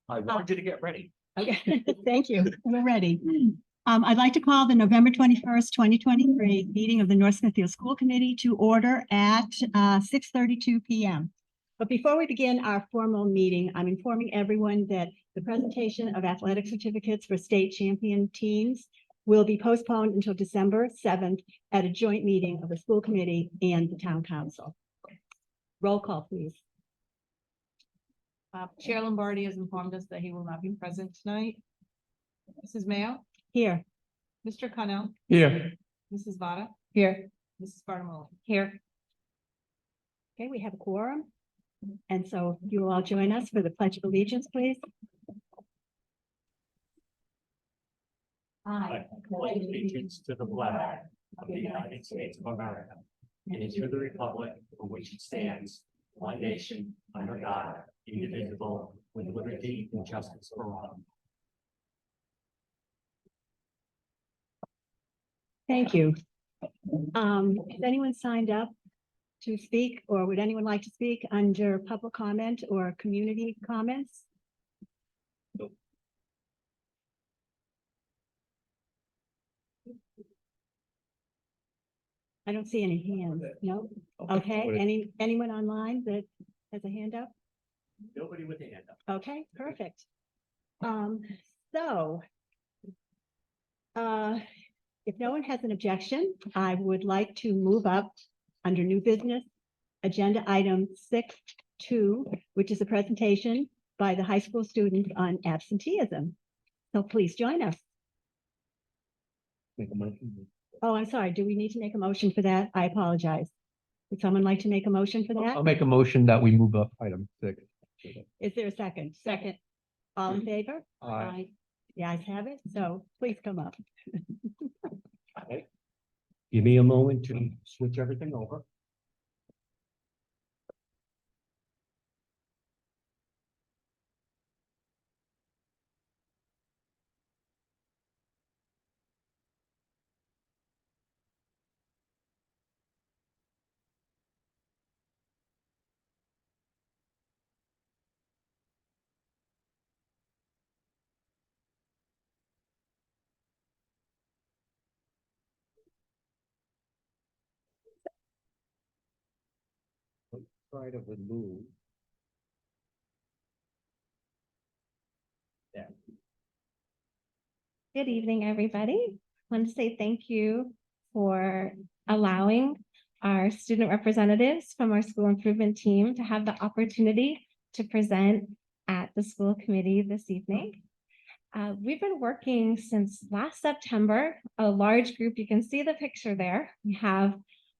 I wanted you to get ready. Okay, thank you. We're ready. I'd like to call the November 21st, 2023 meeting of the North Smithfield School Committee to order at 6:32 p.m. But before we begin our formal meeting, I'm informing everyone that the presentation of athletic certificates for state champion teams will be postponed until December 7th at a joint meeting of the school committee and the town council. Roll call, please. Chair Lombardi has informed us that he will not be present tonight. Mrs. Mayo, Here. Mr. Connell, Here. Mrs. Vada, Here. Mrs. Barnamoli. Here. Okay, we have a quorum. And so you will all join us for the Pledge of Allegiance, please. I pledge allegiance to the flag of the United States of America and to the republic for which it stands, one nation, under God, indivisible, with liberty and justice for all. Thank you. Has anyone signed up to speak, or would anyone like to speak under public comment or community comments? I don't see any hands. No? Okay. Anyone online that has a hand up? Nobody with a hand up. Okay, perfect. If no one has an objection, I would like to move up under new business, agenda item 6.2, which is a presentation by the high school students on absenteeism. So please join us. Make a motion. Oh, I'm sorry. Do we need to make a motion for that? I apologize. Would someone like to make a motion for that? I'll make a motion that we move up item 6. Is there a second? Second. All in favor? Aye. The ayes have it. So please come up. Give me a moment to switch everything over. Try to remove. Good evening, everybody. I want to say thank you for allowing our student representatives from our school improvement team to have the opportunity to present at the school committee this evening. We've been working since last September, a large group. You can see the picture there. We have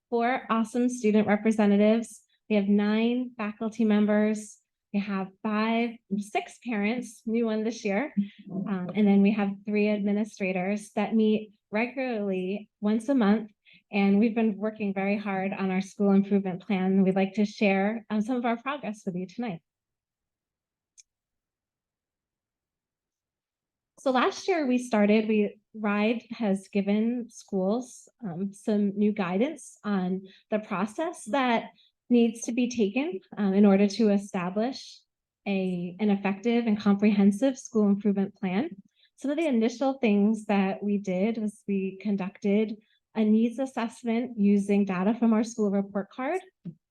4 awesome student representatives. We have 9 faculty members. We have 6 parents, new one this year. And then we have 3 administrators that meet regularly once a month. And we've been working very hard on our school improvement plan. We'd like to share some of our progress with you tonight. So last year RIDE has given schools some new guidance on the process that needs to be taken in order to establish an effective and comprehensive school improvement plan. Some of the initial things that we did was we conducted a needs assessment using data from our school report card.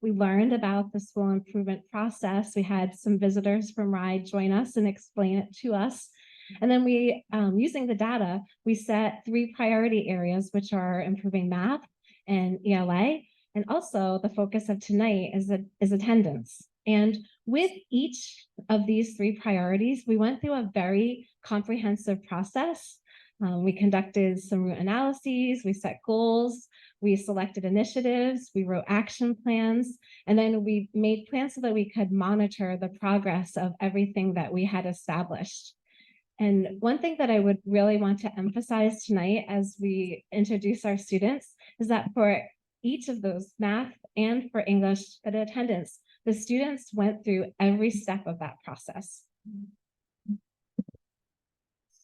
We learned about the school improvement process. We had some visitors from RIDE join us and explain it to us. And then we, using the data, we set 3 priority areas, which are improving math and ELA. And also the focus of tonight is attendance. And with each of these 3 priorities, we went through a very comprehensive process. We conducted some root analyses, we set goals, we selected initiatives, we wrote action plans, and then we made plans so that we could monitor the progress of everything that we had established. And one thing that I would really want to emphasize tonight as we introduce our students is that for each of those, math and for English at attendance, the students went through every step of that process.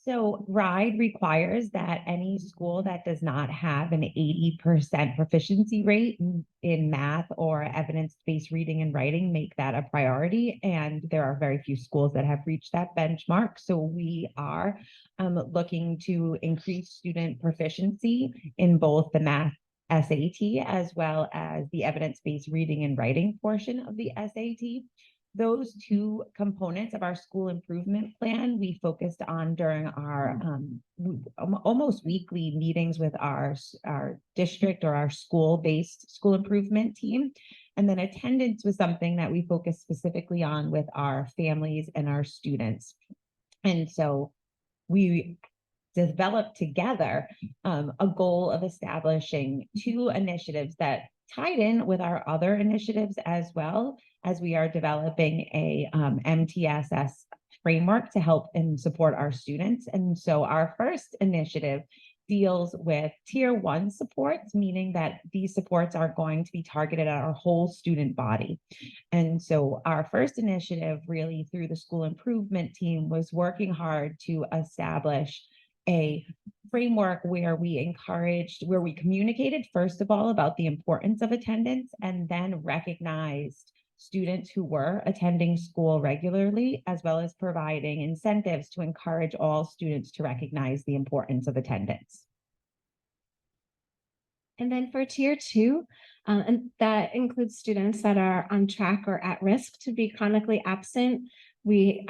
So RIDE requires that any school that does not have an 80% proficiency rate in math or evidence-based reading and writing make that a priority. And there are very few schools that have reached that benchmark. So we are looking to increase student proficiency in both the math SAT as well as the evidence-based reading and writing portion of the SAT. Those two components of our school improvement plan we focused on during our almost weekly meetings with our district or our school-based school improvement team. And then attendance was something that we focused specifically on with our families and our students. And so we developed together a goal of establishing two initiatives that tied in with our other initiatives as well, as we are developing a MTSS framework to help and support our students. And so our first initiative deals with tier 1 supports, meaning that these supports are going to be targeted at our whole student body. And so our first initiative really through the school improvement team was working hard to establish a framework where we communicated, first of all, about the importance of attendance and then recognized students who were attending school regularly, as well as providing incentives to encourage all students to recognize the importance of attendance. And then for tier 2, and that includes students that are on track or at risk to be chronically absent. We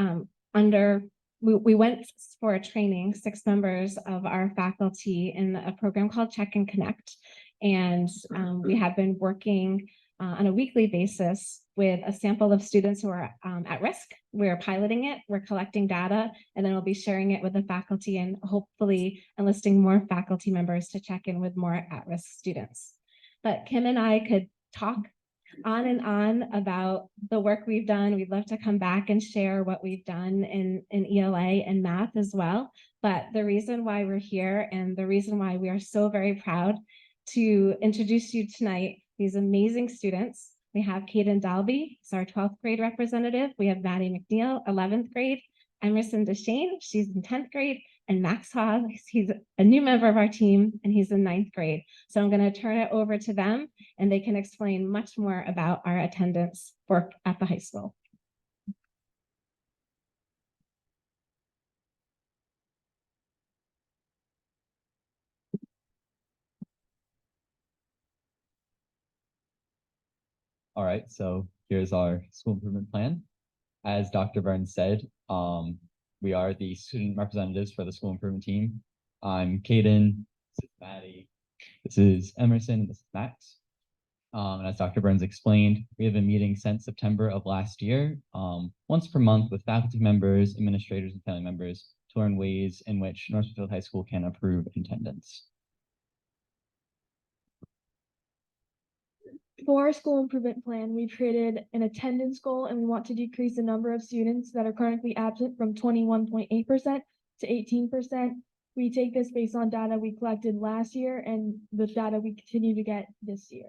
went for a training, 6 members of our faculty in a program called Check and Connect. And we have been working on a weekly basis with a sample of students who are at risk. We're piloting it, we're collecting data, and then we'll be sharing it with the faculty and hopefully enlisting more faculty members to check in with more at-risk students. But Kim and I could talk on and on about the work we've done. We'd love to come back and share what we've done in ELA and math as well. But the reason why we're here and the reason why we are so very proud to introduce you tonight, these amazing students. We have Kaden Dalby, it's our 12th grade representative. We have Maddie McNeil, 11th grade. Emerson DeShane, she's in 10th grade. And Max Haw, he's a new member of our team and he's in 9th grade. So I'm going to turn it over to them and they can explain much more about our attendance work at the high school. All right, so here's our school improvement plan. As Dr. Burns said, we are the student representatives for the school improvement team. I'm Kaden, this is Maddie, this is Emerson, and this is Max. And as Dr. Burns explained, we have a meeting since September of last year, once per month with faculty members, administrators, and family members to learn ways in which North Smithfield High School can improve attendance. For our school improvement plan, we created an attendance goal and we want to decrease the number of students that are currently absent from 21.8% to 18%. We take this based on data we collected last year and the data we continue to get this year.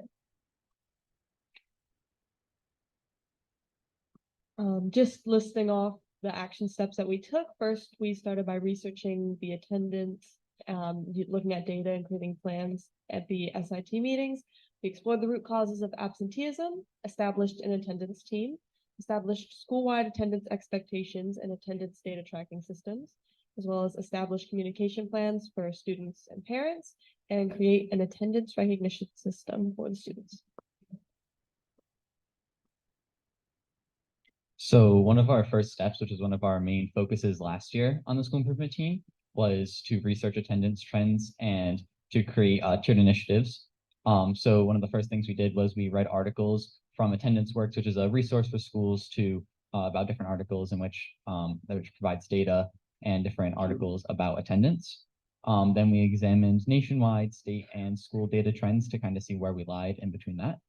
Just listing off the action steps that we took. First, we started by researching the attendance, looking at data and creating plans at the SIT meetings. We explored the root causes of absenteeism, established an attendance team, established school-wide attendance expectations and attendance data tracking systems, as well as established communication plans for students and parents, and create an attendance recognition system for the students. So one of our first steps, which is one of our main focuses last year on the school improvement team, was to research attendance trends and to create tiered initiatives. So one of the first things we did was we read articles from Attendance Works, which is a resource for schools to about different articles in which provides data and different articles about attendance. Then we examined nationwide, state, and school data trends to kind of see where we lied in between that.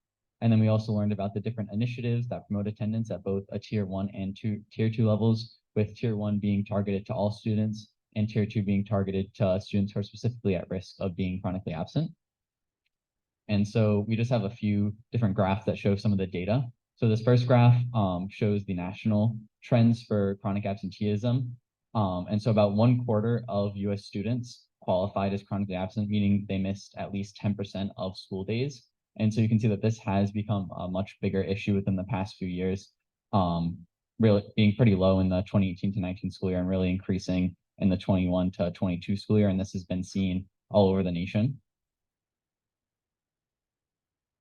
And then we also learned about the different initiatives that promote attendance at both a tier 1 and tier 2 levels, with tier 1 being targeted to all students and tier 2 being targeted to students who are specifically at risk of being chronically absent. And so we just have a few different graphs that show some of the data. So this first graph shows the national trends for chronic absenteeism. And so about 1/4 of US students qualified as chronically absent, meaning they missed at least 10% of school days. And so you can see that this has become a much bigger issue within the past few years. Really being pretty low in the 2018 to 19 school year and really increasing in the 21 to 22 school year. And this has been seen all over the nation.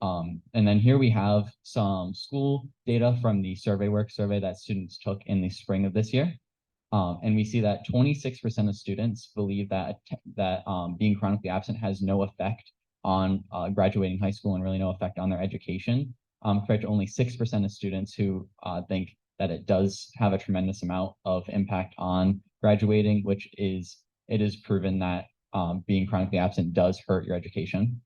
And then here we have some school data from the survey work survey that students took in the spring of this year. And we see that 26% of students believe that being chronically absent has no effect on graduating high school and really no effect on their education, compared to only 6% of students who think that it does have a tremendous amount of impact on graduating, which is, it is proven that being chronically absent does hurt your education.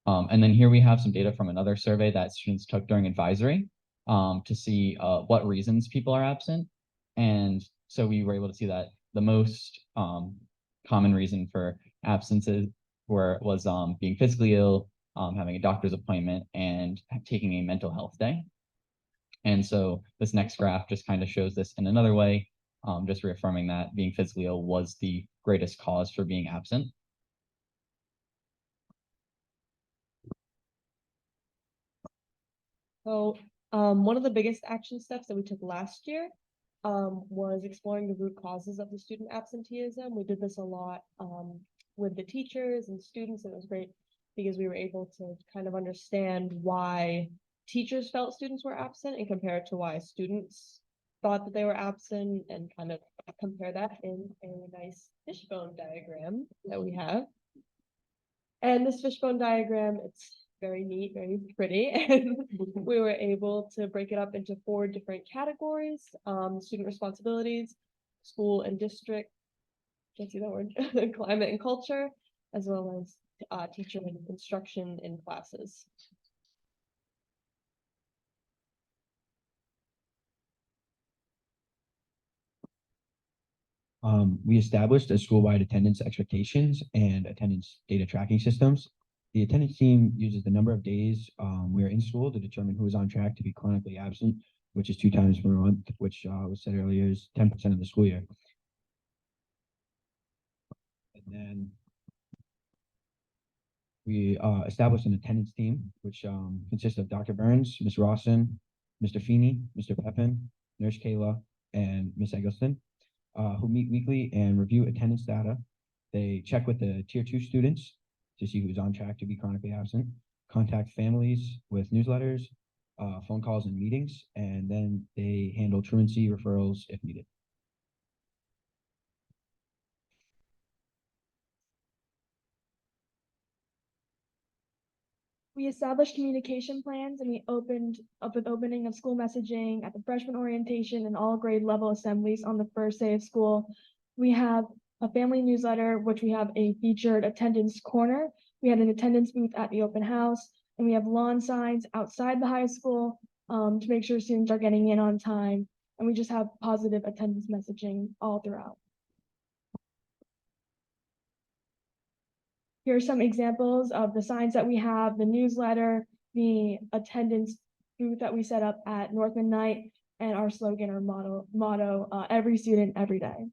And then here we have some data from another survey that students took during advisory to see what reasons people are absent. And so we were able to see that the most common reason for absences was being physically ill, having a doctor's appointment, and taking a mental health day. And so this next graph just kind of shows this in another way, just reaffirming that being physically ill was the greatest cause for being absent. So, one of the biggest action steps that we took last year was exploring the root causes of the student absenteeism. We did this a lot with the teachers and students, and it was great because we were able to kind of understand why teachers felt students were absent and compare it to why students thought that they were absent, and kind of compare that in a nice fishbone diagram that we have. And this fishbone diagram, it's very neat, very pretty, and we were able to break it up into 4 different categories: student responsibilities, school and district, can't see that word, climate and culture, as well as teacher and instruction in classes. We established a school-wide attendance expectations and attendance data tracking systems. The attendance team uses the number of days we are in school to determine who is on track to be chronically absent, which is 2 times per month, which was said earlier is 10% of the school year. And then we established an attendance team, which consists of Dr. Burns, Ms. Rawson, Mr. Feeney, Mr. Pepin, Nurse Kayla, and Ms. Eggleston, who meet weekly and review attendance data. They check with the tier 2 students to see who's on track to be chronically absent, contact families with newsletters, phone calls and meetings, and then they handle truancy referrals if needed. We established communication plans, and we opened up with opening of school messaging at the freshman orientation and all grade level assemblies on the first day of school. We have a family newsletter, which we have a featured attendance corner. We had an attendance booth at the open house, and we have lawn signs outside the high school to make sure students are getting in on time. And we just have positive attendance messaging all throughout. Here are some examples of the signs that we have: the newsletter, the attendance booth that we set up at Northman Night, and our slogan or motto, every student, every day.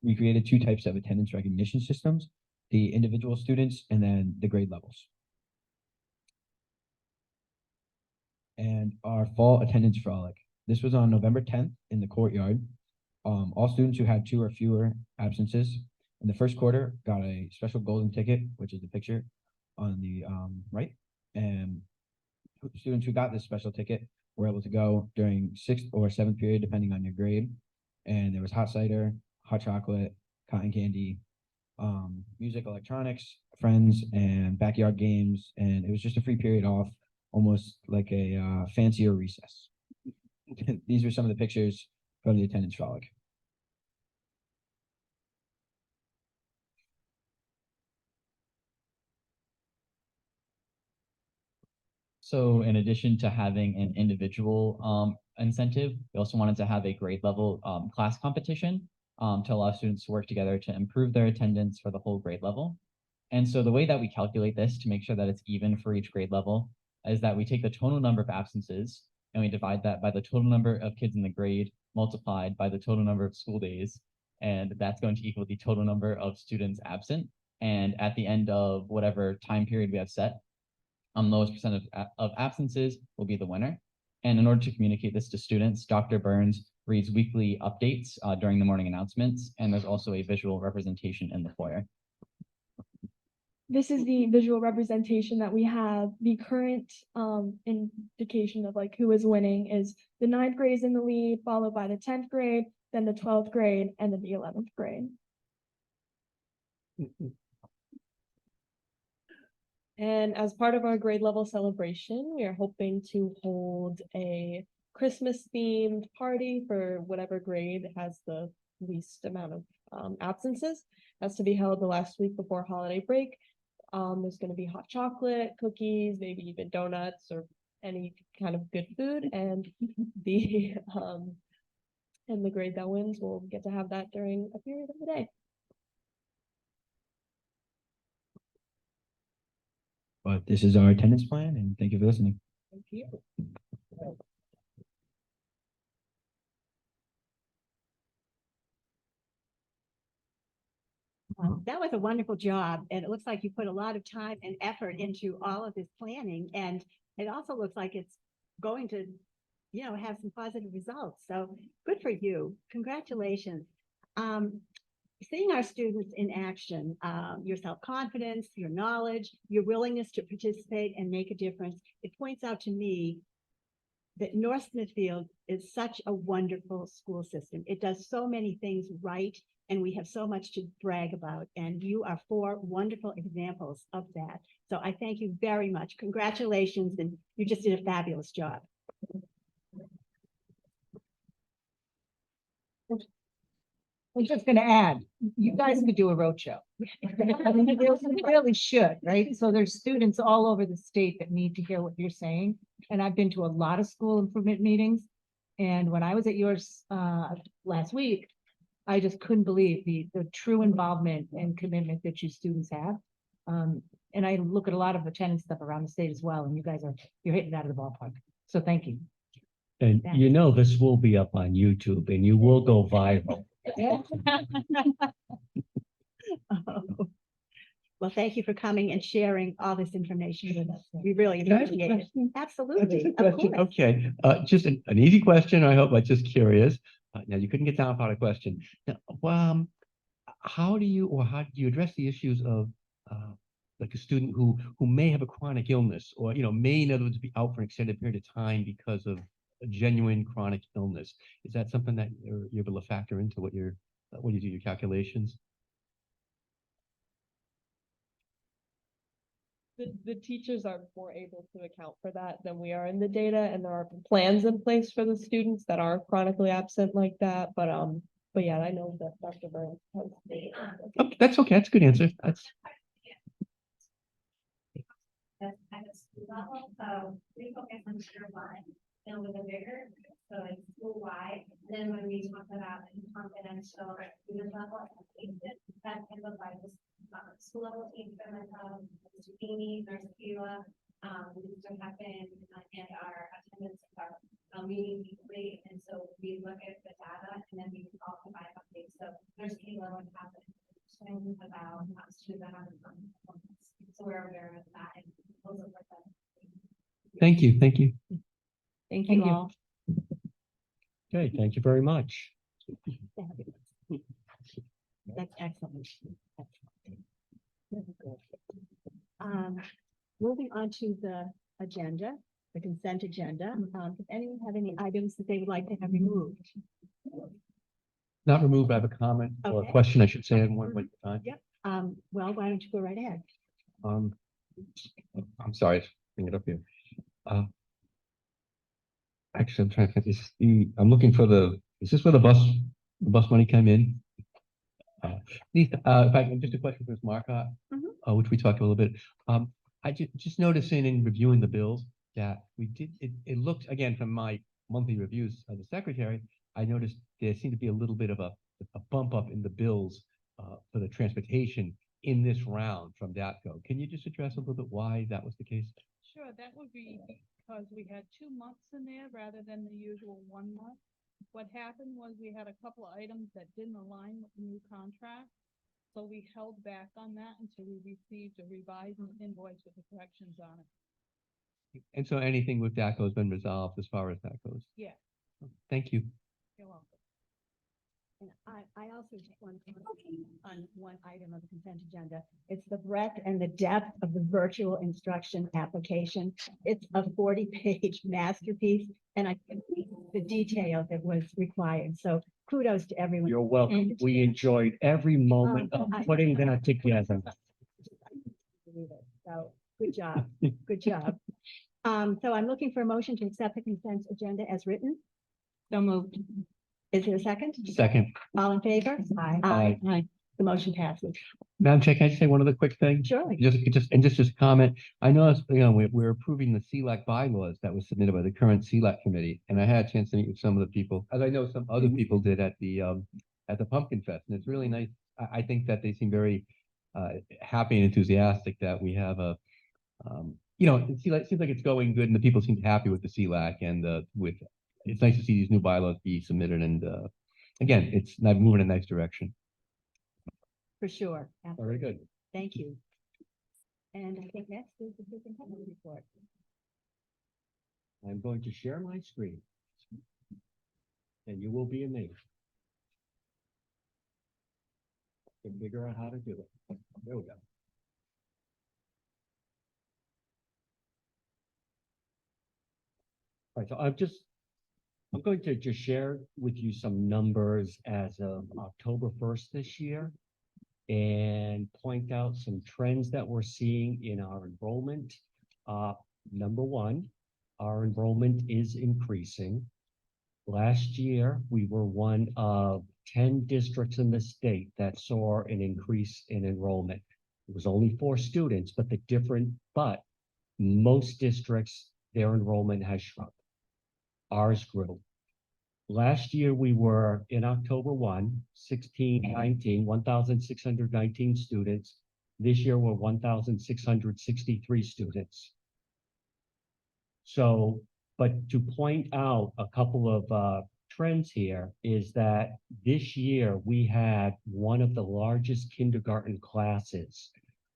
We created 2 types of attendance recognition systems, the individual students and then the grade levels. And our fall attendance frolic. This was on November 10th in the courtyard. All students who had 2 or fewer absences in the first quarter got a special golden ticket, which is the picture on the right. And students who got this special ticket were able to go during 6th or 7th period, depending on your grade. And there was hot cider, hot chocolate, cotton candy, music, electronics, friends, and backyard games. And it was just a free period off, almost like a fancier recess. These were some of the pictures from the attendance frolic. So in addition to having an individual incentive, we also wanted to have a grade level class competition to allow students to work together to improve their attendance for the whole grade level. And so the way that we calculate this to make sure that it's even for each grade level is that we take the total number of absences and we divide that by the total number of kids in the grade multiplied by the total number of school days. And that's going to equal the total number of students absent. And at the end of whatever time period we have set, lowest percent of absences will be the winner. And in order to communicate this to students, Dr. Burns reads weekly updates during the morning announcements, and there's also a visual representation in the foyer. This is the visual representation that we have. The current indication of like who is winning is the 9th grade is in the lead, followed by the 10th grade, then the 12th grade, and then the 11th grade. And as part of our grade level celebration, we are hoping to hold a Christmas themed party for whatever grade has the least amount of absences. That's to be held the last week before holiday break. There's going to be hot chocolate, cookies, maybe even donuts or any kind of good food. And the grade that wins will get to have that during a period of the day. But this is our attendance plan, and thank you for listening. Thank you. That was a wonderful job, and it looks like you put a lot of time and effort into all of this planning, and it also looks like it's going to, have some positive results. So good for you. Congratulations. Seeing our students in action, your self-confidence, your knowledge, your willingness to participate and make a difference, it points out to me that North Smithfield is such a wonderful school system. It does so many things right, and we have so much to brag about. And you are 4 wonderful examples of that. So I thank you very much. Congratulations, and you just did a fabulous job. I'm just gonna add, you guys could do a roadshow. I mean, you really should, right? So there's students all over the state that need to hear what you're saying. And I've been to a lot of school improvement meetings. And when I was at yours last week, I just couldn't believe the true involvement and commitment that you students have. And I look at a lot of attendance stuff around the state as well, and you guys you're hitting it out of the ballpark. So thank you. And this will be up on YouTube and you will go viral. Oh. Well, thank you for coming and sharing all this information with us. We really appreciate it. Absolutely. Of course. Okay, just an easy question. I hope. I'm just curious. Now you couldn't get down without a question. Now, how do you address the issues of like a student who may have a chronic illness or may in other words be out for an extended period of time because of a genuine chronic illness? Is that something that you're able to factor into when you do your calculations? The teachers are more able to account for that than we are in the data, and there are plans in place for the students that are chronically absent like that. But yeah, I know that Dr. Burns has. Okay, that's okay. That's a good answer. That's at a school level, so we focus on tier 1 and with a bigger, so it's school wide. Then when we talk about confidential student level, that's handled by the school level team, Mr. Beanie, Nurse Kayla, Mr. Heffen, and our attendance are meeting weekly. And so we look at the data and then we all provide updates. So Nurse Kayla would have about students that have performance. So we're aware of that and also for them. thank you. Thank you. Thank Thank you you. all. Okay, thank you very much. That's excellent. Moving on to the agenda, the consent agenda. Does anyone have any items that they would like to have removed? Not removed. I have a comment or a Okay. question, I should say, in one time. Yep. Well, why don't you go right ahead? I'm sorry, bring it up here. Actually, I'm trying to think. I'm looking for is this where the bus money came in? If I can, just a question for Ms. Marcotte, which we talked a little bit. I just noticing in reviewing the bills that we did, it looked, again, from my monthly reviews of the secretary, I noticed there seemed to be a little bit of a bump up in the bills for the transportation in this round from DATCO. Can you just address a little bit why that was the case? Sure, that would be because we had 2 months in there rather than the usual 1 month. What happened was we had a couple of items that didn't align with the new contract. So we held back on that until we received a revised invoice with the corrections on it. And so anything with DACO has been resolved as far as that goes. Yeah, Thank you. you're welcome. And I also just want to comment on one item of the consent agenda. It's the breadth and the depth of the virtual instruction application. It's a 40-page masterpiece, and I think the detail that was required. So kudos to everyone. You're welcome. And- We enjoyed every moment of I- putting that together. So good job. Good job. So I'm looking for a motion to accept the consent agenda as written. So moved. Is there a second? Second, All in favor? Aye. Aye. The motion passes. Madam Chair, can I just say one other quick thing? Surely. Just comment. I noticed, we're approving the CLAC bylaws that was submitted by the current CLAC committee, and I had a chance to meet with some of the people, as I know some other people did at the Pumpkin Fest, and it's really nice. I think that they seem very happy and enthusiastic that we have a, it seems like it's going good, and the people seem happy with the CLAC and it's nice to see these new bylaws be submitted, and again, it's not moving in a nice direction. For sure. Very good. Thank you. And I think next is the superintendent report. I'm going to share my screen. And you will be amazed. To figure out how to do it. There we go. All right, so I'm going to just share with you some numbers as of October 1st this year and point out some trends that we're seeing in our enrollment. Number one, our enrollment is increasing. Last year, we were one of 10 districts in the state that saw an increase in enrollment. It was only 4 students, but most districts, their enrollment has shrunk. Ours grew. Last year, we were in October 1,619 students. This year, we're 1,663 students. So, but to point out a couple of trends here is that this year we had one of the largest kindergarten classes.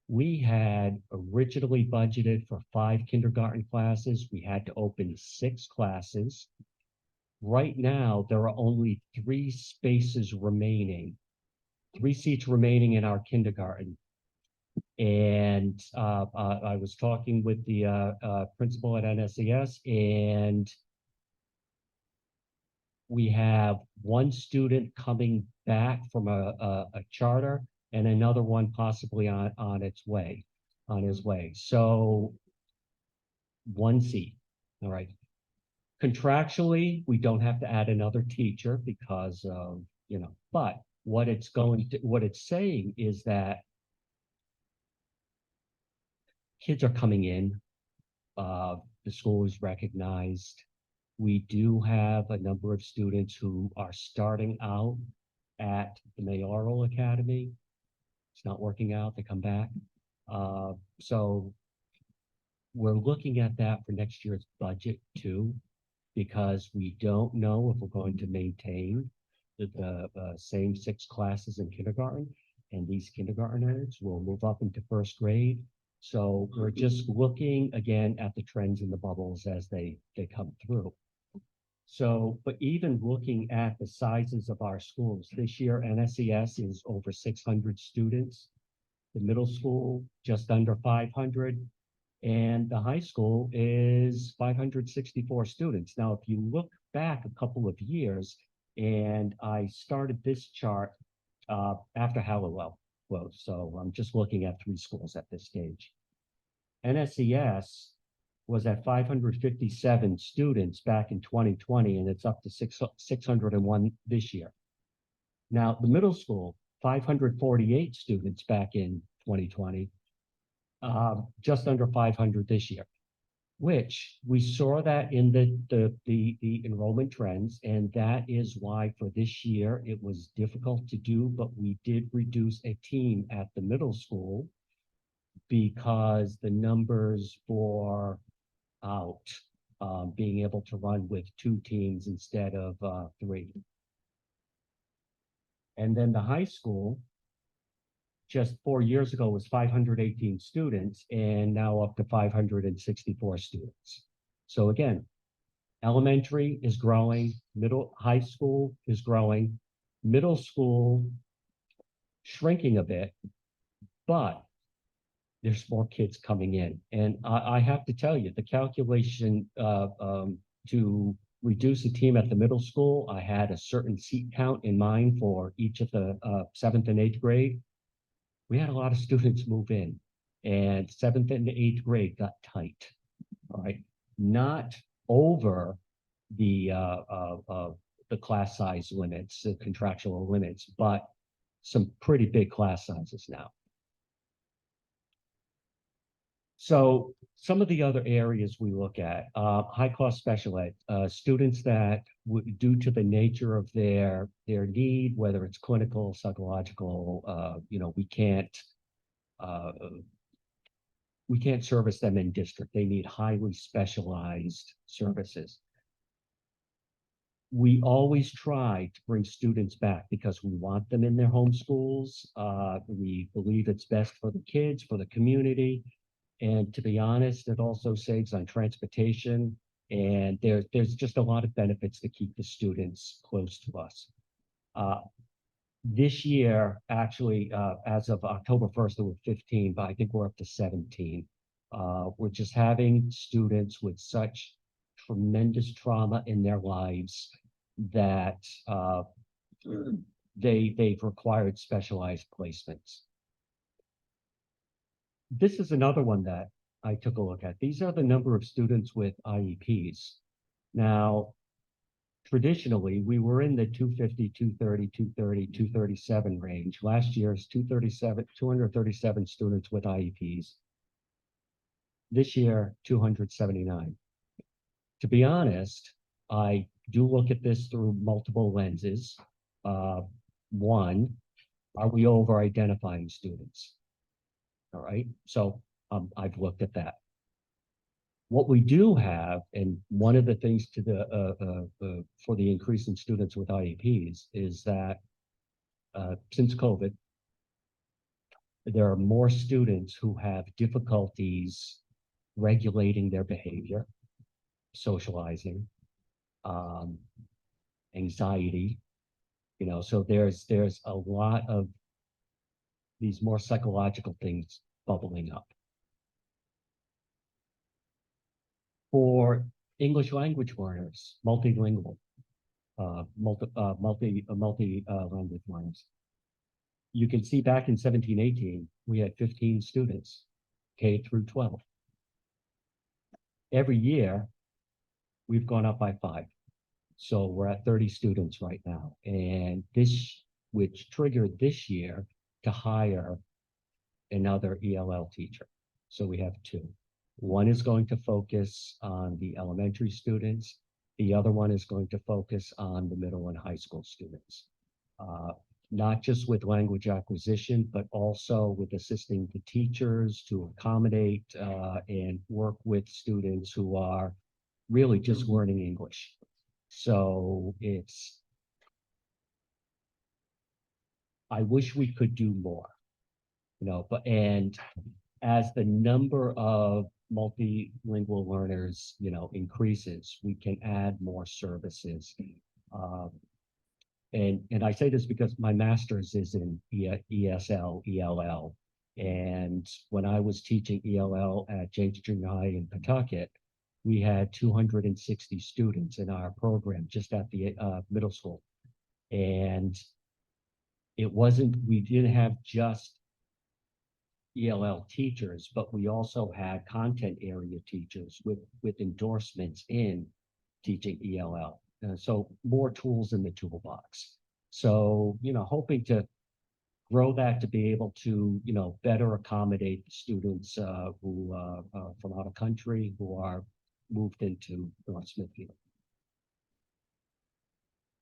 We had originally budgeted for 5 kindergarten classes. We had to open 6 classes. Right now, there are only 3 spaces remaining, 3 seats remaining in our kindergarten. And I was talking with the principal at NSES, and we have 1 student coming back from a charter and another one possibly on his way. So 1 seat. All right. Contractually, we don't have to add another teacher because of, but what it's saying is that kids are coming in. The school is recognized. We do have a number of students who are starting out at the Mayoral Academy. It's not working out, they come back. So we're looking at that for next year's budget too, because we don't know if we're going to maintain the same 6 classes in kindergarten, and these kindergartners will move up into 1st grade. So we're just looking again at the trends in the bubbles as they come through. So, but even looking at the sizes of our schools, this year NSES is over 600 students. The middle school, just under 500. And the high school is 564 students. Now, if you look back a couple of years, and I started this chart after Hallowell closed, so I'm just looking at 3 schools at this stage. NSES was at 557 students back in 2020, and it's up to 601 this year. Now, the middle school, 548 students back in 2020. Just under 500 this year, which we saw that in the enrollment trends, and that is why for this year it was difficult to do, but we did reduce a team at the middle school because the numbers bore out being able to run with 2 teams instead of 3. And then the high school, just 4 years ago, was 518 students and now up to 564 students. So again, elementary is growing, high school is growing, middle school shrinking a bit, but there's more kids coming in. And I have to tell you, the calculation to reduce a team at the middle school, I had a certain seat count in mind for each of the 7th and 8th grade. We had a lot of students move in, and 7th and 8th grade got tight. All right, not over the class size limits, the contractual limits, but some pretty big class sizes now. So some of the other areas we look at, high cost special ed, students that due to the nature of their need, whether it's clinical, psychological, we can't service them in district. They need highly specialized services. We always try to bring students back because we want them in their home schools. We believe it's best for the kids, for the community. And to be honest, it also saves on transportation. And there's just a lot of benefits to keep the students close to us. This year, actually, as of October 1st, there were 15, but I think we're up to 17. We're just having students with such tremendous trauma in their lives that they've required specialized placements. This is another one that I took a look at. These are the number of students with IEPs. Now, traditionally, we were in the 250, 230, 230, 237 range. Last year's 237 students with IEPs. This year, 279. To be honest, I do look at this through multiple lenses. One, are we over-identifying students? All right, so I've looked at that. What we do have, and one of the things to for the increase in students with IEPs is that since COVID, there are more students who have difficulties regulating their behavior, socializing, anxiety, so there's a lot of these more psychological things bubbling up. For English language learners, multilingual, language learners, you can see back in 17-18, we had 15 students, K through 12. Every year, we've gone up by 5. So we're at 30 students right now. And this, which triggered this year to hire another ELL teacher. So we have 2. One is going to focus on the elementary students. The other one is going to focus on the middle and high school students. Not just with language acquisition, but also with assisting the teachers to accommodate and work with students who are really just learning English. So I wish we could do more, and as the number of multilingual learners, increases, we can add more services. And I say this because my master's is in ESL, ELL. And when I was teaching ELL at James Junior High in Pawtucket, we had 260 students in our program just at the middle school. And we didn't have just ELL teachers, but we also had content area teachers with endorsements in teaching ELL. So more tools in the toolbox. So, hoping to grow that to be able to, better accommodate the students who from out of country who are moved into North Smithfield.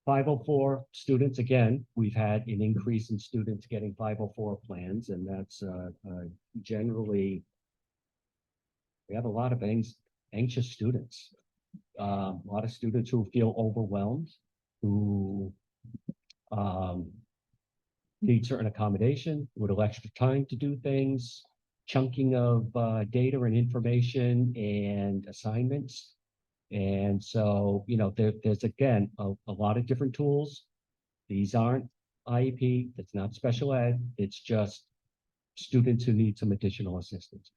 504 students, again, we've had an increase in students getting 504 plans, and that's generally, we have a lot of anxious students. A lot of students who feel overwhelmed, who need certain accommodation, little extra time to do things, chunking of data and information and assignments. And so, there's again, a lot of different tools. These aren't IEP, it's not special ed, it's just students who need some additional assistance.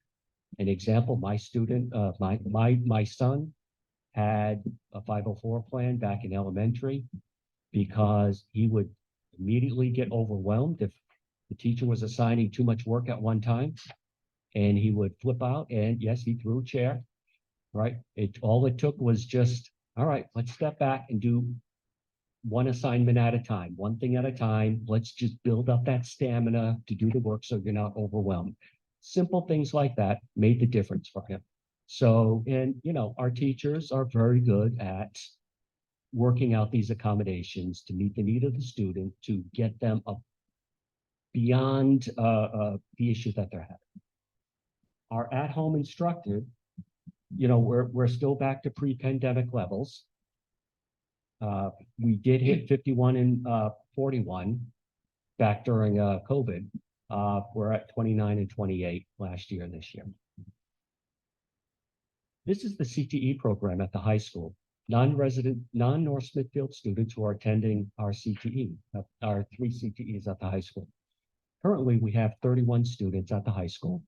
An example, my student, my son had a 504 plan back in elementary because he would immediately get overwhelmed if the teacher was assigning too much work at one time. And he would flip out, and yes, he threw a chair, right? All it took was just, all right, let's step back and do one assignment at a time, one thing at a time. Let's just build up that stamina to do the work so you're not overwhelmed. Simple things like that made the difference for him. So, and our teachers are very good at working out these accommodations to meet the need of the student, to get them up beyond the issue that they're having. Our at-home instructor, we're still back to pre-pandemic levels. We did hit 51 and 41 back during COVID. We're at 29 and 28 last year and this year. This is the CTE program at the high school. Non-resident, non-North Smithfield students who are attending our CTE, our 3 CTEs at the high school. Currently, we have 31 students at the high school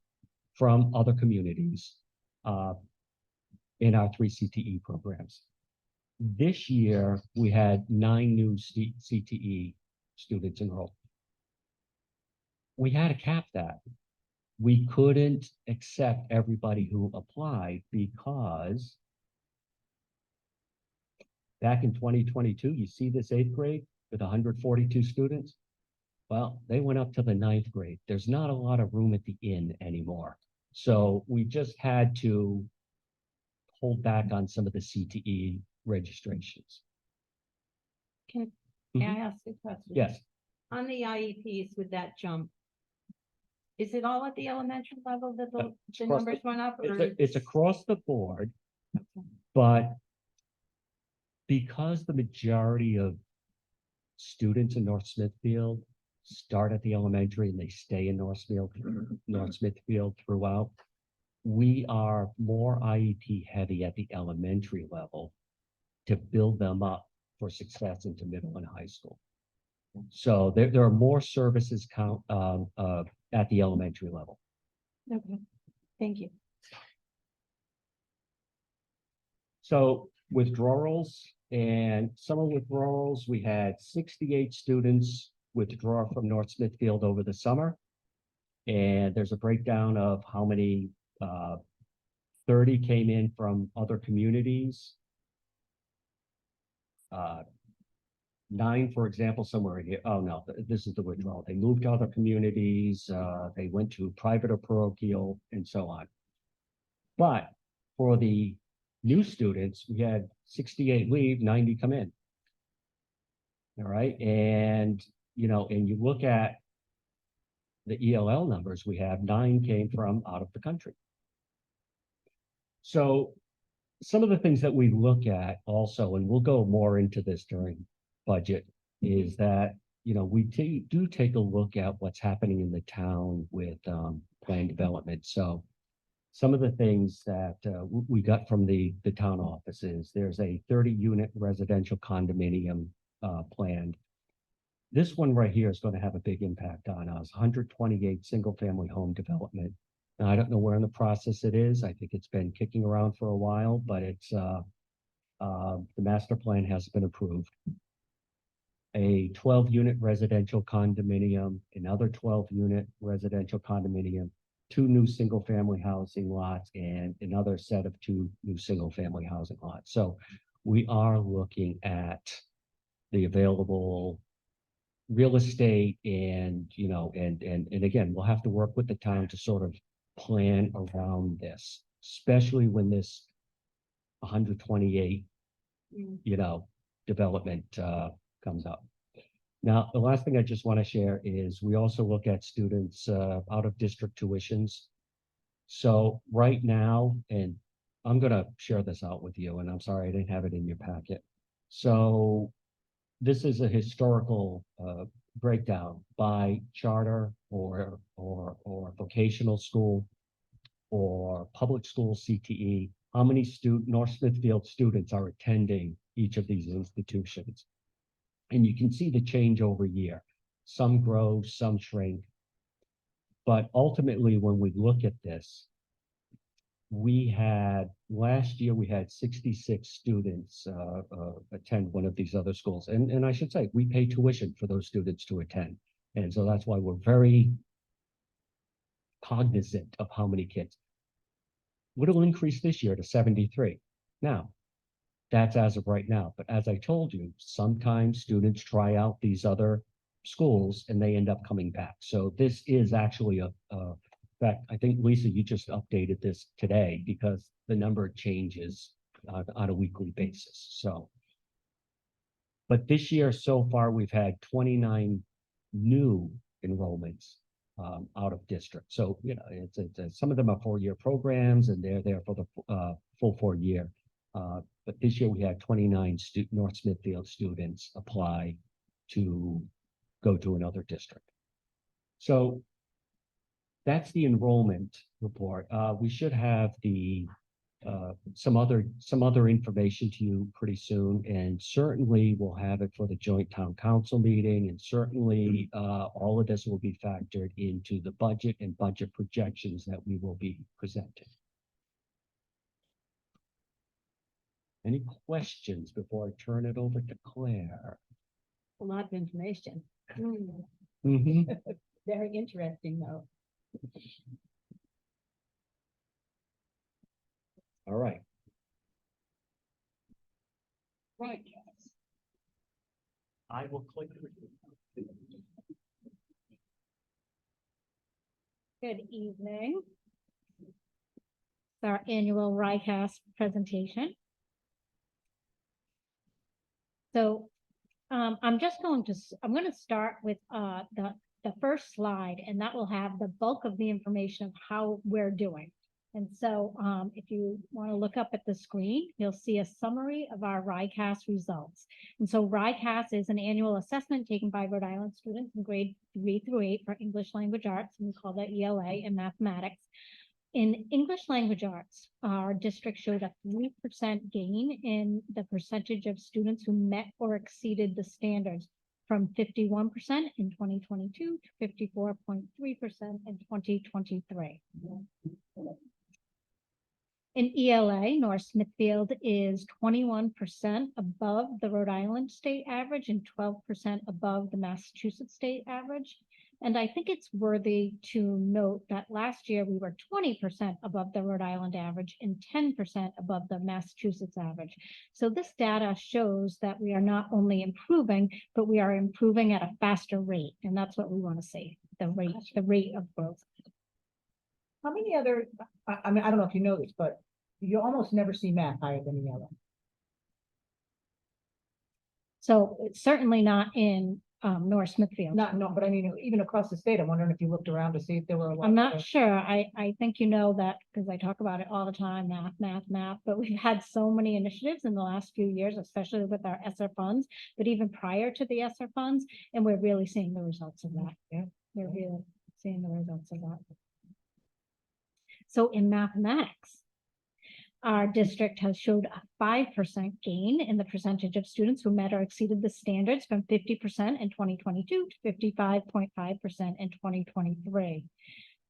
from other communities in our 3 CTE programs. This year, we had 9 new CTE students enrolled. We had to cap that. We couldn't accept everybody who applied because back in 2022, you see this 8th grade with 142 students? Well, they went up to the 9th grade. There's not a lot of room at the inn anymore. So we just had to hold back on some of the CTE registrations. Can Mhm. I ask a question? Yes, On the IEPs with that jump, is it all at the elementary level that the across numbers went up? Or it's across the board, but because the majority of students in North Smithfield start at the elementary and they stay in North Smithfield throughout, we are more IEP heavy at the elementary level to build them up for success into middle and high school. So there are more services count at the elementary level. Okay, thank you. So withdrawals and summer withdrawals, we had 68 students withdraw from North Smithfield over the summer. And there's a breakdown of how many 30 came in from other communities. 9, for example, somewhere in here. Oh, no, this is the withdrawal. They moved to other communities. They went to private or parochial and so on. But for the new students, we had 68 leave, 90 come in. All right. And, and you look at the ELL numbers, we have 9 came from out of the country. So some of the things that we look at also, and we'll go more into this during budget, is that, we do take a look at what's happening in the town with plan development. So some of the things that we got from the town offices, there's a 30-unit residential condominium planned. This one right here is going to have a big impact on us, 128 single-family home development. Now, I don't know where in the process it is. I think it's been kicking around for a while, but it's the master plan has been approved. A 12-unit residential condominium, another 12-unit residential condominium, 2 new single-family housing lots, and another set of 2 new single-family housing lots. So we are looking at the available real estate and, and again, we'll have to work with the town to sort of plan around this, especially when this 128, development comes up. Now, the last thing I just want to share is we also look at students out of district tuitions. So right now, and I'm gonna share this out with you, and I'm sorry I didn't have it in your packet. So this is a historical breakdown by charter or vocational school or public school CTE. How many North Smithfield students are attending each of these institutions? And you can see the change over year. Some grow, some shrink. But ultimately, when we look at this, last year, we had 66 students attend one of these other schools. And I should say, we pay tuition for those students to attend. And so that's why we're very cognizant of how many kids. It'll increase this year to 73. Now, that's as of right now. But as I told you, sometimes students try out these other schools and they end up coming back. So this is actually in fact, I think, Lisa, you just updated this today because the number changes on a weekly basis. So, but this year so far, we've had 29 new enrollments out of district. So, you know, it's some of them are 4-year programs and they're there for the full 4-year. But this year we had 29 North Smithfield students apply to go to another district. So that's the enrollment report. We should have the some other information to you pretty soon, and certainly we'll have it for the joint town council meeting, and certainly all of this will be factored into the budget and budget projections that we will be presenting. Any questions before I turn it over to Claire? A lot of information. Mm-hmm. Very interesting, though. All right. Right. I will click. Good evening. It's our annual RICAS presentation. So I'm going to start with the first slide, and that will have the bulk of the information of how we're doing. And so if you want to look up at the screen, you'll see a summary of our RICAS results. And so RICAS is an annual assessment taken by Rhode Island students in grade 3 through 8 for English language arts, and we call that ELA, and mathematics. In English language arts, our district showed a 3% gain in the percentage of students who met or exceeded the standards, from 51% in 2022 to 54.3% in 2023. In ELA, North Smithfield is 21% above the Rhode Island state average and 12% above the Massachusetts state average. And I think it's worthy to note that last year we were 20% above the Rhode Island average and 10% above the Massachusetts average. So this data shows that we are not only improving, but we are improving at a faster rate. And that's what we want to see, the rate of growth. How many other, I mean, I don't know if you know this, but you almost never see math higher than ELA. So it's certainly not in North Smithfield. No, but I mean, even across the state, I'm wondering if you looked around to see if there were a lot. I'm not sure. I think you know that because I talk about it all the time, math, but we've had so many initiatives in the last few years, especially with our ESSER funds, but even prior to the ESSER funds, and we're really seeing the results of that. Yeah. We're really seeing the results of that. So in mathematics, our district has showed a 5% gain in the percentage of students who met or exceeded the standards, from 50% in 2022 to 55.5% in 2023.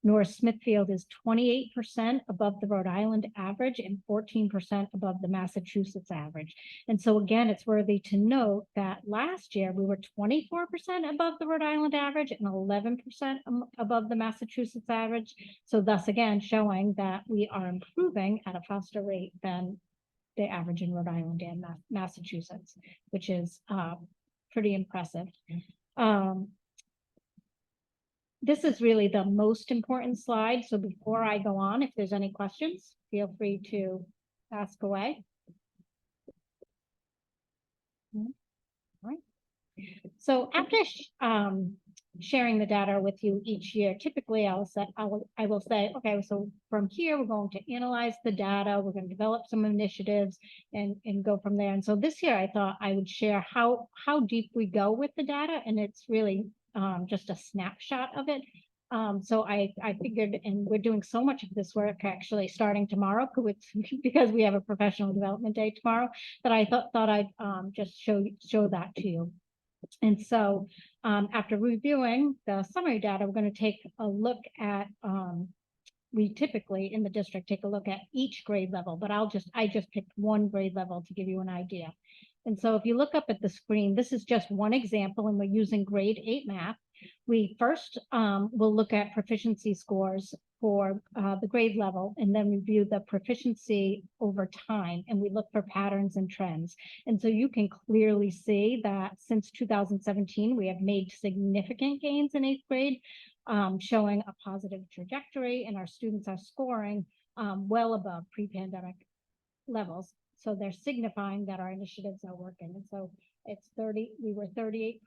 North Smithfield is 28% above the Rhode Island average and 14% above the Massachusetts average. And so again, it's worthy to note that last year we were 24% above the Rhode Island average and 11% above the Massachusetts average. So thus again, showing that we are improving at a faster rate than the average in Rhode Island and Massachusetts, which is pretty impressive. This is really the most important slide. So before I go on, if there's any questions, feel free to ask away. All right. So after sharing the data with you each year, typically I will say, okay, so from here, we're going to analyze the data, we're going to develop some initiatives and go from there. And so this year I thought I would share how deep we go with the data, and it's really just a snapshot of it. So I figured, and we're doing so much of this work actually starting tomorrow, because we have a professional development day tomorrow, that I thought I'd just show that to you. And so after reviewing the summary data, we're going to take a look at, we typically in the district take a look at each grade level, but I just picked one grade level to give you an idea. And so if you look up at the screen, this is just one example, and we're using grade 8 math. We first will look at proficiency scores for the grade level, and then review the proficiency over time, and we look for patterns and trends. And so you can clearly see that since 2017, we have made significant gains in 8th grade, showing a positive trajectory, and our students are scoring well above pre-pandemic levels. So they're signifying that our initiatives are working. And so we were 38%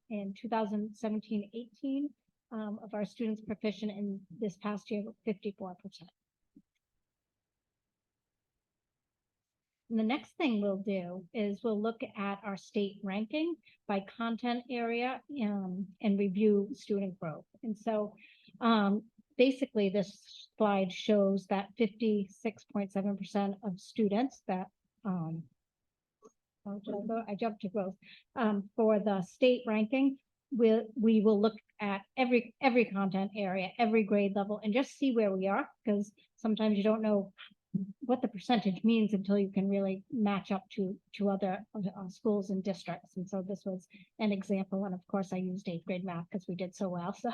in 2017-18 of our students proficient, in this past year, 54%. And the next thing we'll do is we'll look at our state ranking by content area and review student growth. And so basically this slide shows that 56.7% of students that I jumped to growth for the state ranking. We will look at every content area, every grade level, and just see where we are, because sometimes you don't know what the percentage means until you can really match up to other schools and districts. And so this was an example. And of course I used 8th grade math because we did so well. So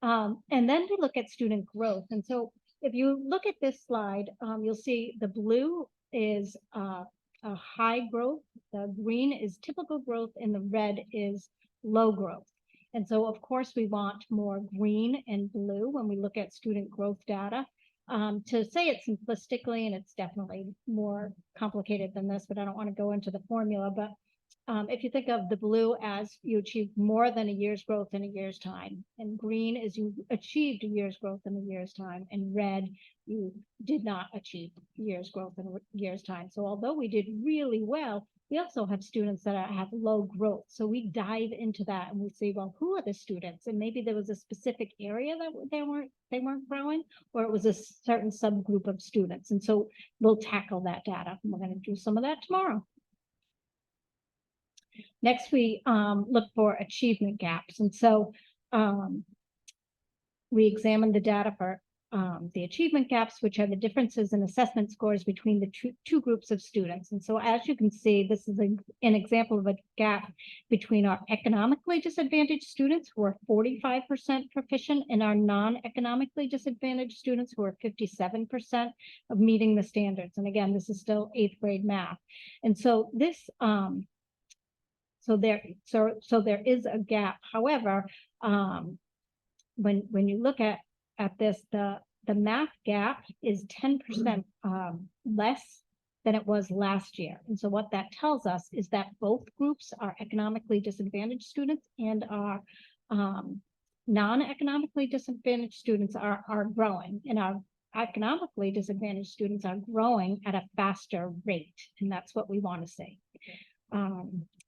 and then we look at student growth. And so if you look at this slide, you'll see the blue is a high growth, the green is typical growth, and the red is low growth. And so of course we want more green and blue when we look at student growth data. To say it simplistically, and it's definitely more complicated than this, but I don't want to go into the formula, but if you think of the blue as you achieve more than a year's growth in a year's time, and green is you achieved a year's growth in a year's time, and red, you did not achieve year's growth in a year's time. So although we did really well, we also have students that have low growth. So we dive into that and we say, well, who are the students? And maybe there was a specific area that they weren't growing, or it was a certain subgroup of students. And so we'll tackle that data. And we're going to do some of that tomorrow. Next, we look for achievement gaps. And so we examine the data for the achievement gaps, which are the differences in assessment scores between the two groups of students. And so as you can see, this is an example of a gap between our economically disadvantaged students, who are 45% proficient, and our non-economically disadvantaged students, who are 57% of meeting the standards. And again, this is still 8th grade math. And so this so there is a gap. However, when you look at this, the math gap is 10% less than it was last year. And so what that tells us is that both groups, our economically disadvantaged students and our non-economically disadvantaged students, are growing, and our economically disadvantaged students are growing at a faster rate. And that's what we want to see.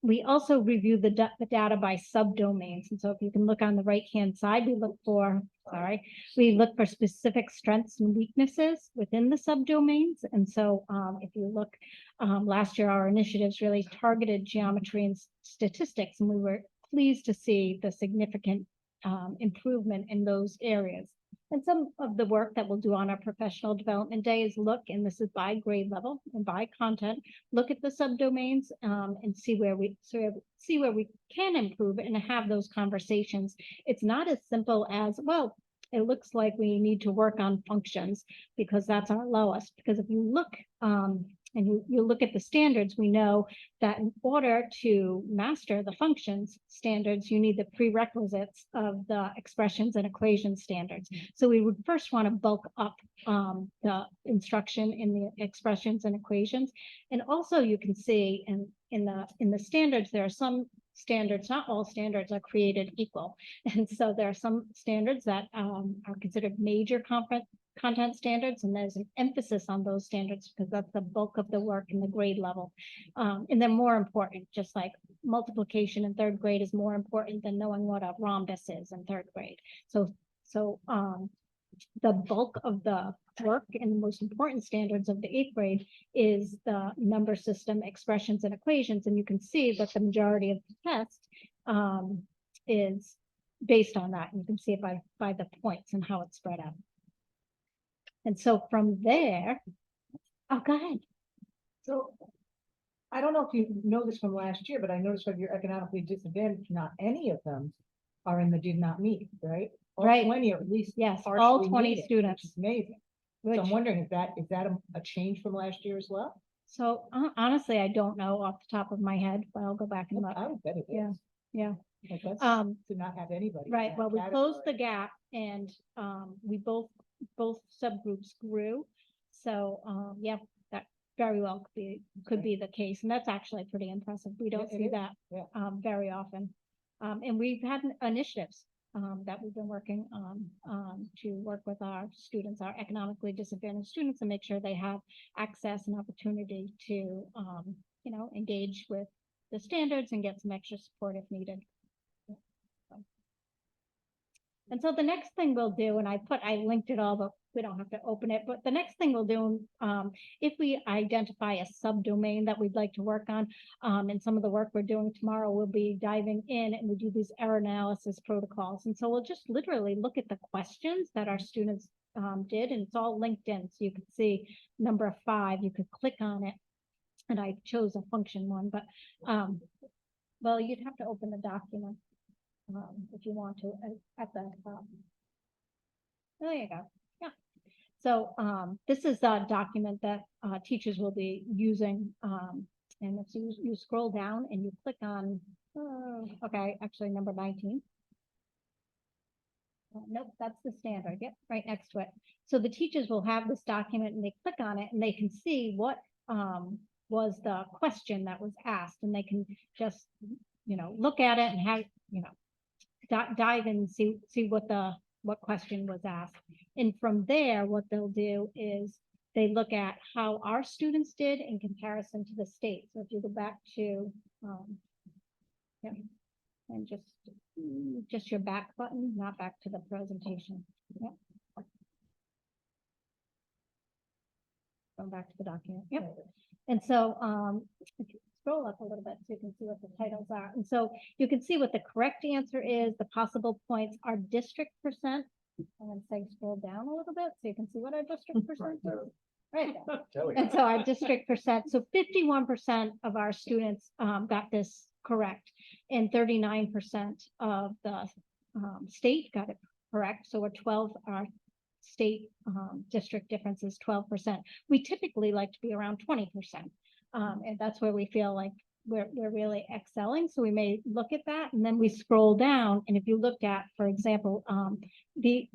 We also review the data by subdomains. And so if you can look on the right-hand side, we look for specific strengths and weaknesses within the subdomains. And so if you look, last year, our initiatives really targeted geometry and statistics, and we were pleased to see the significant improvement in those areas. And some of the work that we'll do on our professional development day is look, and this is by grade level and by content, look at the subdomains and see where we can improve and have those conversations. It's not as simple as, well, it looks like we need to work on functions because that's our lowest. Because if you look and you look at the standards, we know that in order to master the functions standards, you need the prerequisites of the expressions and equation standards. So we would first want to bulk up the instruction in the expressions and equations. And also you can see in the standards, there are some standards, not all standards are created equal. And so there are some standards that are considered major content standards, and there's an emphasis on those standards because that's the bulk of the work in the grade level. And they're more important, just like multiplication in third grade is more important than knowing what a rhombus is in third grade. So the bulk of the work and the most important standards of the 8th grade is the number system, expressions, and equations. And you can see that the majority of the test is based on that. You can see it by the points and how it's spread out. And so from there, oh, go ahead. So I don't know if you know this from last year, but I noticed of your economically disadvantaged, not any of them are in the did not meet, right? All Right. 20 or at least. Yes, all partially 20 meet it, students. Which is amazing. So I'm wondering, is that a change from last year as well? So honestly, I don't know off the top of my head, but I'll go back and look. I would bet it Yeah, is. yeah. Like that's Um, to not have anybody. in Right, that well, we closed the category. gap and we both subgroups grew. So yeah, that very well could be the case. And that's actually pretty impressive. We don't Yeah, it see is. that Yeah. very often. And we've had initiatives that we've been working on to work with our students, our economically disadvantaged students, and make sure they have access and opportunity to you know, engage with the standards and get some extra support if needed. And so the next thing we'll do, and I linked it all, but we don't have to open it, but the next thing we'll do, if we identify a subdomain that we'd like to work on, and some of the work we're doing tomorrow, we'll be diving in and we do these error analysis protocols. And so we'll just literally look at the questions that our students did, and it's all linked in. So you can see number 5, you could click on it. And I chose a function one, but well, you'd have to open the document. If you want to, at the there you go. Yeah. So this is a document that teachers will be using. And if you scroll down and you click on, okay, actually number 19. Nope, that's the standard. Yep, right next to it. So the teachers will have this document and they click on it and they can see what was the question that was asked, and they can just, you know, look at it and have, you know, dive in and see what question was asked. And from there, what they'll do is they look at how our students did in comparison to the state. So if you go back to, yeah, and just your back button, not back to the presentation. Yeah. Going back to the document. Yep. And so, if you scroll up a little bit so you can see what the titles are. And so you can see what the correct answer is. The possible points are district percent. I'm going to say scroll down a little bit so you can see what our district percent is. Right. And so our district percent, so 51% of our students got this correct, and 39% of the state got it correct. So we're 12, our state district difference is 12%. We typically like to be around 20%. And that's where we feel like we're really excelling. So we may look at that, and then we scroll down. And if you look at, for example, the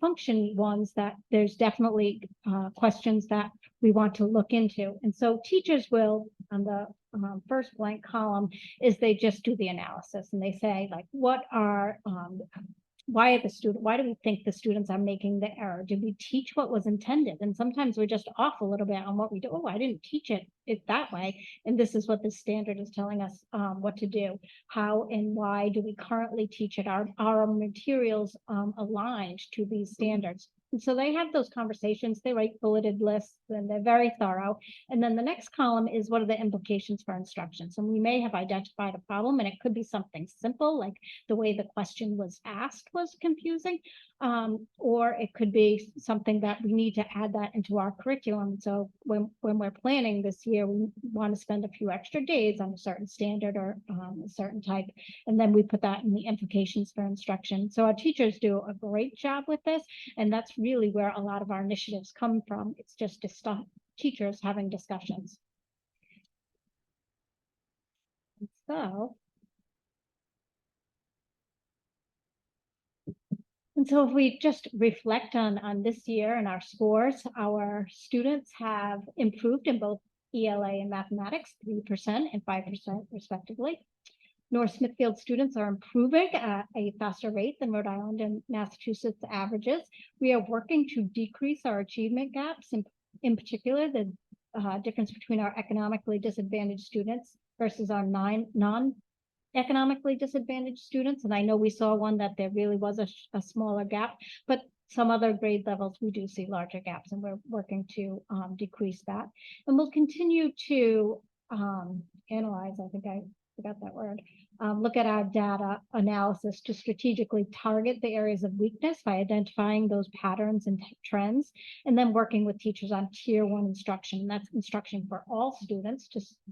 function ones, that there's definitely questions that we want to look into. And so teachers will, on the first blank column, is they just do the analysis and they say, like, what are why do we think the students are making the error? Did we teach what was intended? And sometimes we're just off a little bit on what we do. Oh, I didn't teach it that way. And this is what the standard is telling us what to do. How and why do we currently teach it? Are our materials aligned to these standards? And so they have those conversations, they write bulleted lists, and they're very thorough. And then the next column is, what are the implications for instruction? So we may have identified a problem, and it could be something simple, like the way the question was asked was confusing, or it could be something that we need to add that into our curriculum. So when we're planning this year, we want to spend a few extra days on a certain standard or a certain type, and then we put that in the implications for instruction. So our teachers do a great job with this, and that's really where a lot of our initiatives come from. It's just teachers having discussions. And so if we just reflect on this year and our scores, our students have improved in both ELA and mathematics, 3% and 5% respectively. North Smithfield students are improving at a faster rate than Rhode Island and Massachusetts averages. We are working to decrease our achievement gaps, in particular, the difference between our economically disadvantaged students versus our non-economically disadvantaged students. And I know we saw one that there really was a smaller gap, but some other grade levels, we do see larger gaps, and we're working to decrease that. And we'll continue to analyze, I think I forgot that word, look at our data analysis to strategically target the areas of weakness by identifying those patterns and trends, and then working with teachers on tier 1 instruction. That's instruction for all students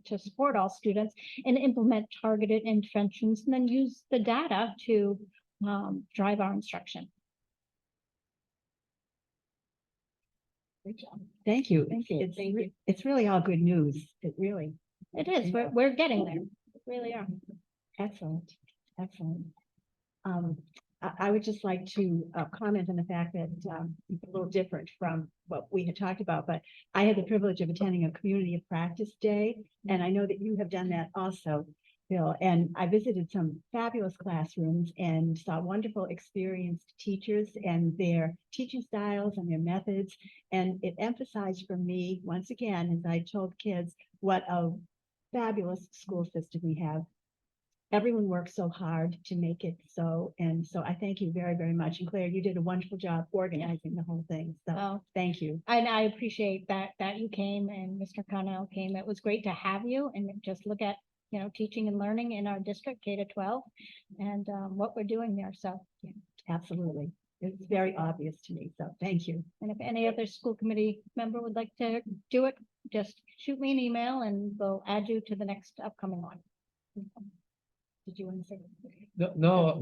to support all students and implement targeted interventions, and then use the data to drive our instruction. Great job. Thank you. Thank you. It's really all good news. It is. We're getting there. We really are. Excellent, excellent. I would just like to comment on the fact that it's a little different from what we had talked about, but I had the privilege of attending a community of practice day, and I know that you have done that also, Bill. And I visited some fabulous classrooms and saw wonderful experienced teachers and their teaching styles and their methods. And it emphasized for me, once again, as I told kids, what a fabulous school system we have. Everyone works so hard to make it so. And so I thank you very, very much. And Claire, you did a wonderful job organizing the whole thing. So thank you. And I appreciate that you came and Mr. Connell came. It was great to have you and just look at, teaching and learning in our district, K-12, and what we're doing there. So yeah. Absolutely. It's very obvious to me. So thank you. And if any other school committee member would like to do it, just shoot me an email and we'll add you to the next upcoming one. Did you want to say?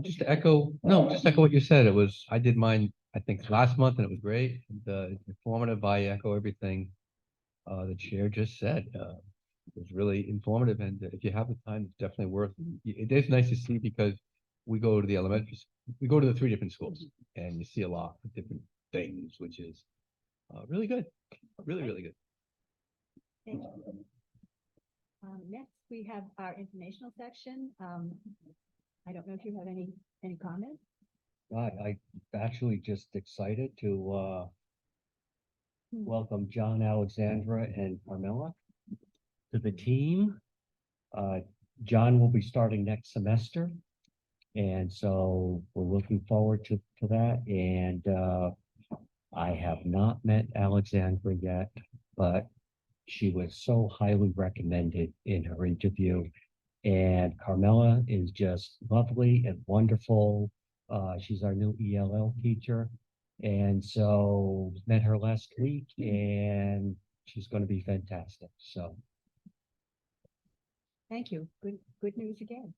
Just to echo what you said. I did mine, I think last month, and it was great. It's informative. I echo everything the chair just said. It was really informative, and if you have the time, it's definitely worth it. It is nice to see, because we go to the 3 different schools, and you see a lot of different things, which is really good, really, really good. Thank you. Next, we have our informational section. I don't know if you have any comments. I actually just excited to welcome John, Alexandra, and Carmela to the team. John will be starting next semester, and so we're looking forward to that. And I have not met Alexandra yet, but she was so highly recommended in her interview. And Carmela is just lovely and wonderful. She's our new ELL teacher. And so met her last week, and she's going to be fantastic. So. Thank you. Good news again.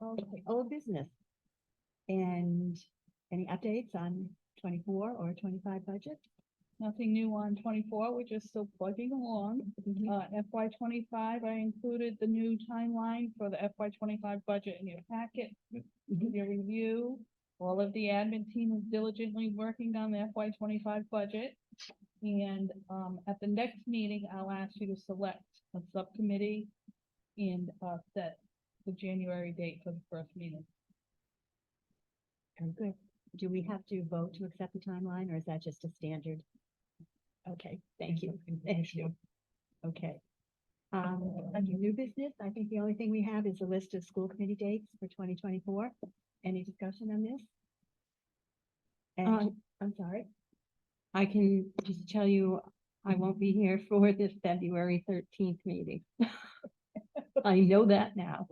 Okay, old business. And any updates on 24 or 25 budget? Nothing new on 24. We're just still plugging along. FY 25, I included the new timeline for the FY 25 budget in your packet. Your review. All of the admin team is diligently working on the FY 25 budget. And at the next meeting, I'll ask you to select a subcommittee and set the January date for the first meeting. Very good. Do we have to vote to accept the timeline, or is that just a standard? Okay, thank you. Thank you. Okay. Under new business, I think the only thing we have is a list of school committee dates for 2024. Any discussion on this? And I'm sorry. I can just tell you, I won't be here for this February 13th meeting. I know that now.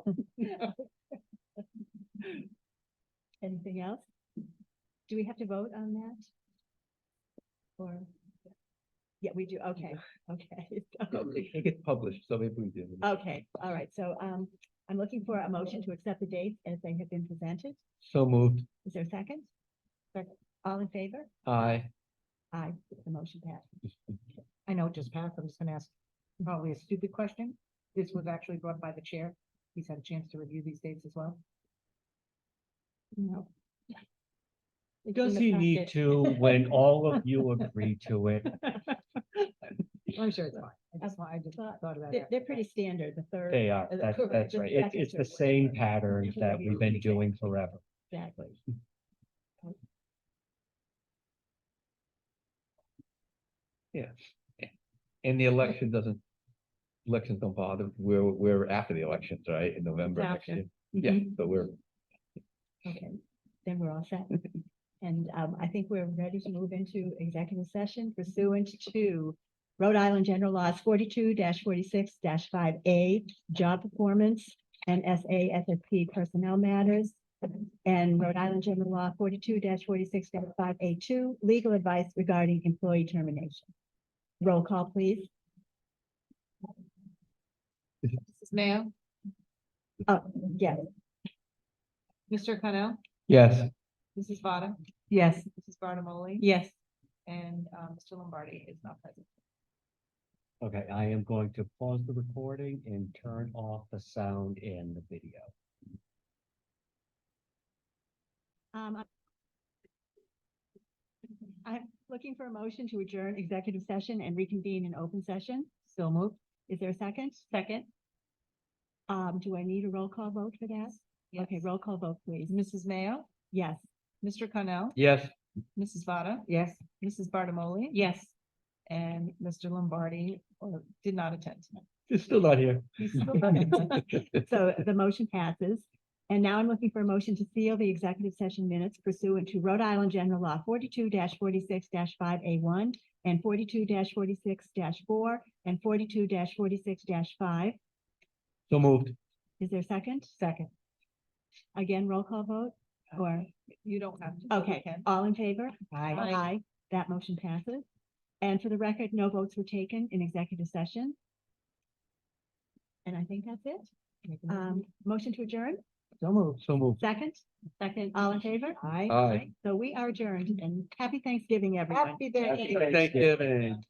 Anything else? Do we have to vote on that? Or, yeah, we do. Okay, okay. It gets published, so maybe we do. Okay, all right. So I'm looking for a motion to accept the dates as they have been presented. So moved. Is there a second? Second. All in favor? Aye. Aye, the motion passed. I know it just passed. I'm just gonna ask probably a stupid question. This was actually brought by the chair. He's had a chance to review these dates as well. No. Does he need to when all of you agree to it? I'm sure it's fine. That's why I just thought about They're, it. they're pretty standard, the third. They are, correct, that's the right. second It's the third. same patterns that we've been doing forever. Exactly. And the election doesn't, elections don't bother, we're after the elections, right, in November It's next after. year. Yeah, Mhm. but we're, Okay, then we're all set. And I think we're ready to move into executive session pursuant to Rhode Island General Laws 42-46-5A, job performance, and SASSP personnel matters. And Rhode Island General Law 42-46-5A2, legal advice regarding employee termination. Roll call, please. Mrs. Mayo, Oh, yes. Mr. Connell, yes. Mrs. Vada, Yes. Mrs. Barnamoli. Yes. And Mr. Lombardi is not present. Okay, I am going to pause the recording and turn off the sound in the video. I'm looking for a motion to adjourn executive session and reconvene in open session. So moved. Is there a second? Second. Do I need a roll call vote for that? Okay, roll call vote, please. Mrs. Mayo, Yes. Mr. Connell, Yes. Mrs. Vada, Yes. Mrs. Barnamoli. Yes. And Mr. Lombardi did not attend tonight. It's still not here. He's still not in. So the motion passes. And now I'm looking for a motion to seal the executive session minutes pursuant to Rhode Island General Law 42-46-5A1 and 42-46-4 and 42-46-5. So moved. Is there a second? Second. Again, roll call vote or, You don't have to. but you okay, can. all in favor? Aye. Aye. That motion passes. And for the record, no votes were taken in executive session. And I think that's it. Motion to adjourn? So moved. So moved. Second? Second, all in favor? Aye. Aye. So we are adjourned and happy Thanksgiving, everyone. Happy Thanksgiving. Thanksgiving.